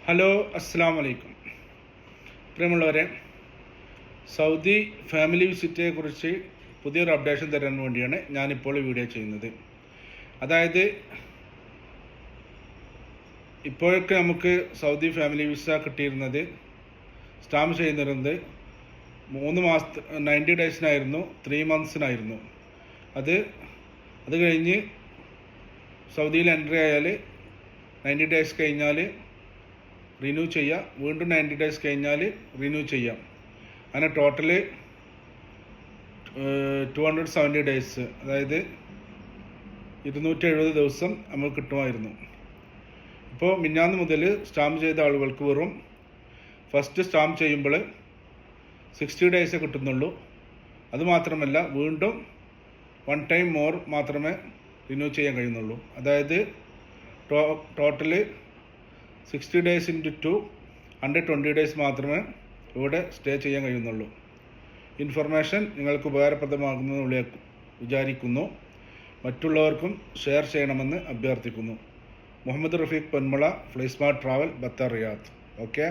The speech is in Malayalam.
ഹലോ, അസ്സലാമു അലൈക്കും. പ്രിയമുള്ളവരെ, സൗദി ഫാമിലി വിസിറ്റിനെ കുറിച്ച് പുതിയൊരു അപ്ഡേഷൻ തരാൻ വേണ്ടിയാണ് ഞാനിപ്പോൾ ഈ വീഡിയോ ചെയ്യുന്നത്. അതായത് ഇപ്പോഴൊക്കെ നമുക്ക് സൗദി ഫാമിലി വിസ കിട്ടിയിരുന്നത് സ്റ്റാമ്പ് ചെയ്യുന്നിരുന്നത് 90 ഡേയ്സിനായിരുന്നു, 3 മന്ത്സിനായിരുന്നു. അത് കഴിഞ്ഞ് സൗദിയിൽ എൻട്രി ആയാൽ 90 ഡേയ്സ് കഴിഞ്ഞാൽ റിന്യൂ ചെയ്യാം, വീണ്ടും 90 ഡേയ്സ് കഴിഞ്ഞാൽ റിന്യൂ ചെയ്യാം. അങ്ങനെ ടോട്ടല് 270 ഡേയ്സ്, അതായത് 270 ദിവസം നമുക്ക് കിട്ടുമായിരുന്നു. ഇപ്പോൾ മിഞ്ഞാന്ന് മുതൽ സ്റ്റാമ്പ് ചെയ്ത ആളുകൾക്ക് വെറും ഫസ്റ്റ് സ്റ്റാമ്പ് ചെയ്യുമ്പോൾ 60 ഡേയ്സേ കിട്ടുന്നുള്ളൂ. അതുമാത്രമല്ല, വീണ്ടും 1 ടൈം മോർ മാത്രമേ റിന്യൂ ചെയ്യാൻ കഴിയുന്നുള്ളൂ. അതായത് ടോട്ടല് 60 ഡേയ്സ് ഇൻറ്റു 2 120 ഡേയ്സ് മാത്രമേ ഇവിടെ സ്റ്റേ ചെയ്യാൻ കഴിയുന്നുള്ളൂ. ഇൻഫർമേഷൻ നിങ്ങൾക്ക് ഉപകാരപ്രദമാകുമെന്ന് വിചാരിക്കുന്നു. മറ്റുള്ളവർക്കും ഷെയർ ചെയ്യണമെന്ന് അഭ്യർത്ഥിക്കുന്നു. മുഹമ്മദ് റഫീഖ് പൊന്മള, ഫ്ലൈസ്മാർട്ട് ട്രാവൽ, ബത്തർ, റിയാദ്. ഓക്കെ.